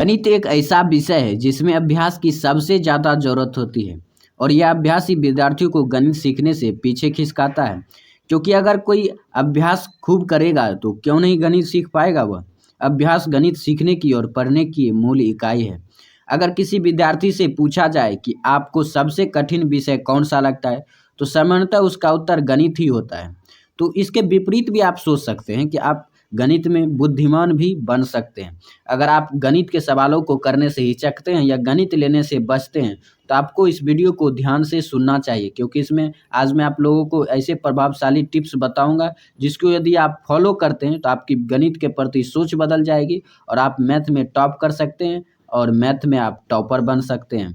गणित एक ऐसा विषय है जिसमें अभ्यास की सबसे ज़्यादा ज़रूरत होती है और यह अभ्यास ही विद्यार्थियों को गणित सीखने से पीछे खिसकाता है। क्योंकि अगर कोई अभ्यास खूब करेगा तो क्यों नहीं गणित सीख पाएगा वह। अभ्यास गणित सीखने की और पढ़ने की मूल इकाई है। अगर किसी विद्यार्थी से पूछा जाए कि आपको सबसे कठिन विषय कौन सा लगता है तो सामान्यतः उसका उत्तर गणित ही होता है। तो इसके विपरीत भी आप सोच सकते हैं कि आप गणित में बुद्धिमान भी बन सकते हैं। अगर आप गणित के सवालों को करने से हिचकते हैं या गणित लेने से बचते हैं तो आपको इस वीडियो को ध्यान से सुनना चाहिए, क्योंकि इसमें आज मैं आप लोगों को ऐसे प्रभावशाली टिप्स बताऊंगा जिसको यदि आप फॉलो करते हैं तो आपकी गणित के प्रति सोच बदल जाएगी और आप मैथ में टॉप कर सकते हैं और मैथ में आप टॉपर बन सकते हैं।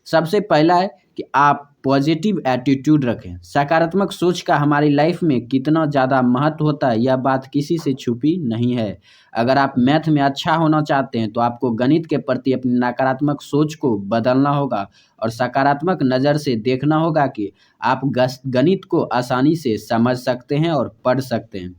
सबसे पहला है कि आप पॉजिटिव एटीट्यूड रखें। सकारात्मक सोच का हमारी लाइफ में कितना ज़्यादा महत्व होता है यह बात किसी से छुपी नहीं है। अगर आप मैथ में अच्छा होना चाहते हैं तो आपको गणित के प्रति अपनी नकारात्मक सोच को बदलना होगा और सकारात्मक नज़र से देखना होगा कि आप गणित को आसानी से समझ सकते हैं और पढ़ सकते हैं।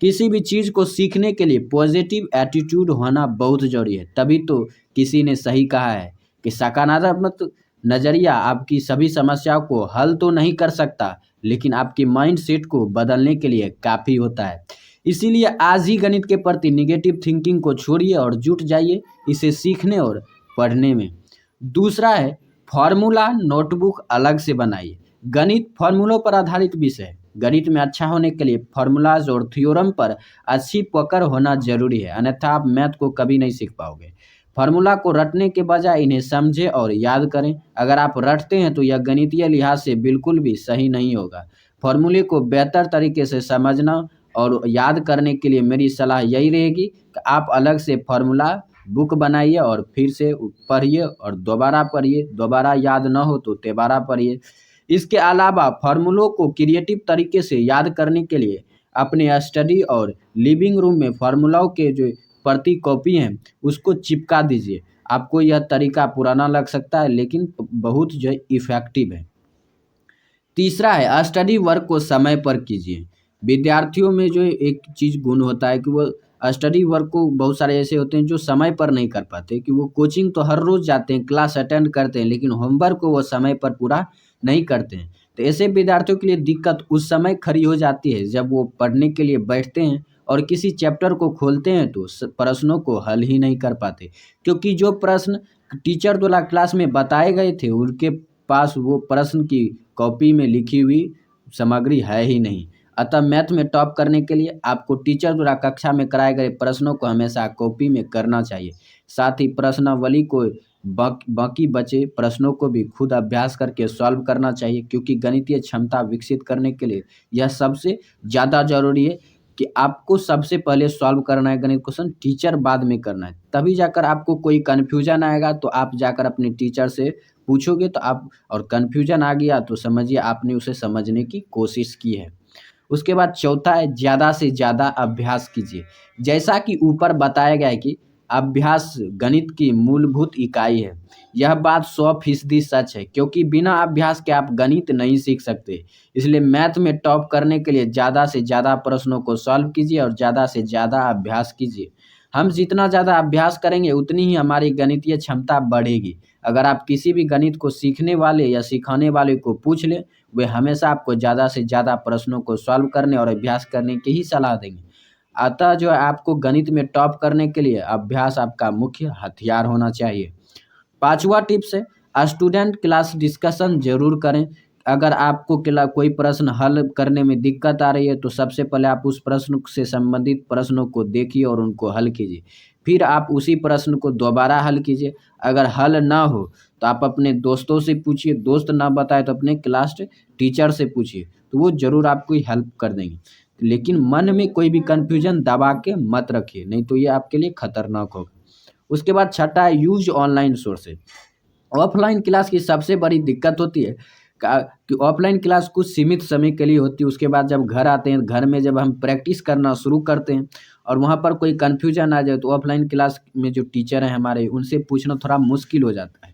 किसी भी चीज़ को सीखने के लिए पॉजिटिव एटीट्यूड होना बहुत ज़रूरी है। तभी तो किसी ने सही कहा है कि सकारात्मक नज़रिया आपकी सभी समस्याओं को हल तो नहीं कर सकता, लेकिन आपकी माइंडसेट को बदलने के लिए काफ़ी होता है। इसीलिए आज ही गणित के प्रति नेगेटिव थिंकिंग को छोड़िए और जुट जाइए इसे सीखने और पढ़ने में। दूसरा है फॉर्मूला नोटबुक अलग से बनाइए। गणित फॉर्मूलों पर आधारित विषय है। गणित में अच्छा होने के लिए फॉर्मूलाज और थ्योरम पर अच्छी पकड़ होना जरूरी है, अन्यथा आप मैथ को कभी नहीं सीख पाओगे। फार्मूला को रटने के बजाय इन्हें समझें और याद करें। अगर आप रटते हैं तो यह गणितीय लिहाज से बिल्कुल भी सही नहीं होगा। फॉर्मूले को बेहतर तरीके से समझना और याद करने के लिए मेरी सलाह यही रहेगी कि आप अलग से फॉर्मूला बुक बनाइए और फिर से पढ़िए और दोबारा पढ़िए, दोबारा याद न हो तो तिबारा पढ़िए। इसके अलावा फॉर्मूलों को क्रिएटिव तरीके से याद करने के लिए अपने स्टडी और लिविंग रूम में फार्मूलाओं के जो प्रति कॉपी हैं उसको चिपका दीजिए। आपको यह तरीका पुराना लग सकता है लेकिन बहुत जो इफ़ेक्टिव है। तीसरा है स्टडी वर्क को समय पर कीजिए। विद्यार्थियों में जो एक चीज़ गुण होता है कि वो स्टडी वर्क को बहुत सारे ऐसे होते हैं जो समय पर नहीं कर पाते, कि वो कोचिंग तो हर रोज़ जाते हैं, क्लास अटेंड करते हैं, लेकिन होमवर्क को वो समय पर पूरा नहीं करते हैं। तो ऐसे विद्यार्थियों के लिए दिक्कत उस समय खड़ी हो जाती है जब वो पढ़ने के लिए बैठते हैं और किसी चैप्टर को खोलते हैं तो प्रश्नों को हल ही नहीं कर पाते, क्योंकि जो प्रश्न टीचर द्वारा क्लास में बताए गए थे उनके पास वो प्रश्न की कॉपी में लिखी हुई सामग्री है ही नहीं। अतः मैथ में टॉप करने के लिए आपको टीचर द्वारा कक्षा में कराए गए प्रश्नों को हमेशा कॉपी में करना चाहिए। साथ ही प्रश्नावली को बाकी बचे प्रश्नों को भी खुद अभ्यास करके सॉल्व करना चाहिए, क्योंकि गणितीय क्षमता विकसित करने के लिए यह सबसे ज़्यादा ज़रूरी है कि आपको सबसे पहले सॉल्व करना है गणित क्वेश्चन, टीचर बाद में करना है। तभी जाकर आपको कोई कन्फ्यूजन आएगा तो आप जाकर अपने टीचर से पूछोगे तो आप, और कन्फ्यूजन आ गया तो समझिए आपने उसे समझने की कोशिश की है। उसके बाद चौथा है ज़्यादा से ज़्यादा अभ्यास कीजिए। जैसा कि ऊपर बताया गया है कि अभ्यास गणित की मूलभूत इकाई है। यह बात 100% सच है, क्योंकि बिना अभ्यास के आप गणित नहीं सीख सकते। इसलिए मैथ में टॉप करने के लिए ज़्यादा से ज़्यादा प्रश्नों को सॉल्व कीजिए और ज़्यादा से ज़्यादा अभ्यास कीजिए। हम जितना ज़्यादा अभ्यास करेंगे उतनी ही हमारी गणितीय क्षमता बढ़ेगी। अगर आप किसी भी गणित को सीखने वाले या सिखाने वाले को पूछ लें, वे हमेशा आपको ज़्यादा से ज़्यादा प्रश्नों को सॉल्व करने और अभ्यास करने की ही सलाह देंगे। अतः जो है आपको गणित में टॉप करने के लिए अभ्यास आपका मुख्य हथियार होना चाहिए। पाँचवा टिप्स है स्टूडेंट क्लास डिस्कशन ज़रूर करें। अगर आपको कोई प्रश्न हल करने में दिक्कत आ रही है तो सबसे पहले आप उस प्रश्न से संबंधित प्रश्नों को देखिए और उनको हल कीजिए। फिर आप उसी प्रश्न को दोबारा हल कीजिए। अगर हल ना हो तो आप अपने दोस्तों से पूछिए, दोस्त ना बताए तो अपने क्लास टीचर से पूछिए, तो वो ज़रूर आपको हेल्प कर देंगे। लेकिन मन में कोई भी कन्फ्यूजन दबा के मत रखिए, नहीं तो ये आपके लिए खतरनाक होगा। उसके बाद छठा है use online sources. Offline class की सबसे बड़ी दिक्कत होती है कि ऑफलाइन क्लास कुछ सीमित समय के लिए होती है। उसके बाद जब घर आते हैं, घर में जब हम प्रैक्टिस करना शुरू करते हैं और वहाँ पर कोई कन्फ्यूजन आ जाए तो ऑफलाइन क्लास में जो टीचर हैं हमारे, उनसे पूछना थोड़ा मुश्किल हो जाता है।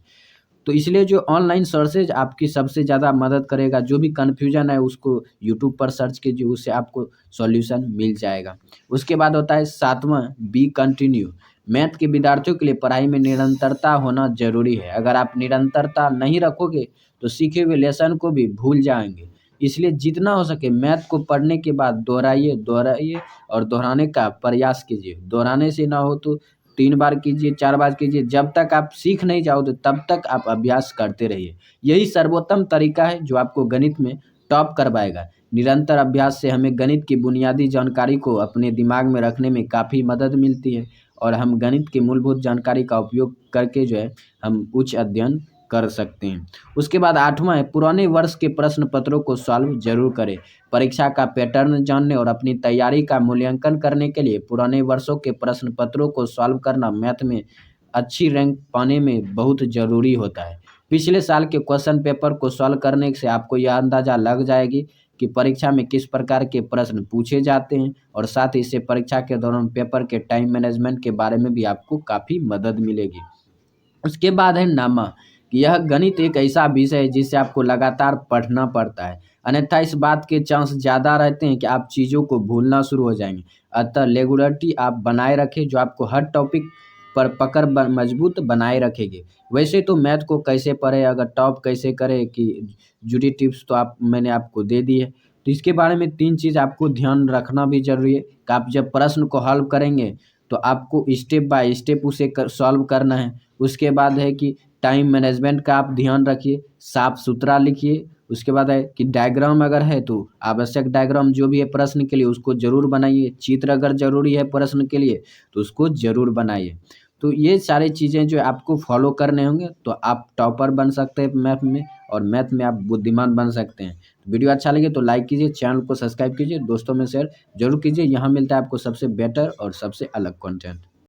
तो इसलिए जो ऑनलाइन सोर्सेज आपकी सबसे ज़्यादा मदद करेगा। जो भी कन्फ्यूजन है उसको यूट्यूब पर सर्च कीजिए, उससे आपको सॉल्यूशन मिल जाएगा। उसके बाद होता है सातवां बी कंटिन्यू। मैथ के विद्यार्थियों के लिए पढ़ाई में निरंतरता होना ज़रूरी है। अगर आप निरंतरता नहीं रखोगे तो सीखे हुए लेसन को भी भूल जाएँगे। इसलिए जितना हो सके मैथ को पढ़ने के बाद दोहराइए, दोहराइए और दोहराने का प्रयास कीजिए। दोहराने से ना हो तो 3 बार कीजिए, 4 बार कीजिए, जब तक आप सीख नहीं जाओगे तब तक आप अभ्यास करते रहिए। यही सर्वोत्तम तरीका है जो आपको गणित में टॉप करवाएगा। निरंतर अभ्यास से हमें गणित की बुनियादी जानकारी को अपने दिमाग में रखने में काफ़ी मदद मिलती है और हम गणित की मूलभूत जानकारी का उपयोग करके जो है हम उच्च अध्ययन कर सकते हैं। उसके बाद 8वां है, पुराने वर्ष के प्रश्न पत्रों को सॉल्व ज़रूर करें। परीक्षा का पैटर्न जानने और अपनी तैयारी का मूल्यांकन करने के लिए पुराने वर्षों के प्रश्न पत्रों को सॉल्व करना मैथ में अच्छी रैंक पाने में बहुत ज़रूरी होता है। पिछले साल के क्वेश्चन पेपर को सॉल्व करने से आपको यह अंदाज़ा लग जाएगी कि परीक्षा में किस प्रकार के प्रश्न पूछे जाते हैं और साथ ही इससे परीक्षा के दौरान पेपर के टाइम मैनेजमेंट के बारे में भी आपको काफ़ी मदद मिलेगी। उसके बाद है नामा, कि यह गणित एक ऐसा विषय है जिसे आपको लगातार पढ़ना पड़ता है, अन्यथा इस बात के चांस ज़्यादा रहते हैं कि आप चीज़ों को भूलना शुरू हो जाएंगे। अतः रेगुलरिटी आप बनाए रखें जो आपको हर टॉपिक पर पकड़ मजबूत बनाए रखेगी। वैसे तो मैथ को कैसे पढ़े, अगर टॉप कैसे करें कि जुड़ी टिप्स तो मैंने आपको दे दी है। तो इसके बारे में 3 चीज़ आपको ध्यान रखना भी ज़रूरी है कि आप जब प्रश्न को हल करेंगे तो आपको स्टेप बाय स्टेप उसे सॉल्व करना है। उसके बाद है कि टाइम मैनेजमेंट का आप ध्यान रखिए, साफ सुथरा लिखिए। उसके बाद है कि डायग्राम अगर है तो आवश्यक डायग्राम जो भी है प्रश्न के लिए उसको ज़रूर बनाइए। चित्र अगर ज़रूरी है प्रश्न के लिए तो उसको ज़रूर बनाइए। तो ये सारी चीज़ें जो आपको फॉलो करने होंगे तो आप टॉपर बन सकते हैं मैथ में और मैथ में आप बुद्धिमान बन सकते हैं। तो वीडियो अच्छा लगे तो लाइक कीजिए, चैनल को सब्सक्राइब कीजिए, दोस्तों में शेयर जरूर कीजिए। यहाँ मिलता है आपको सबसे बेटर और सबसे अलग कंटेंट।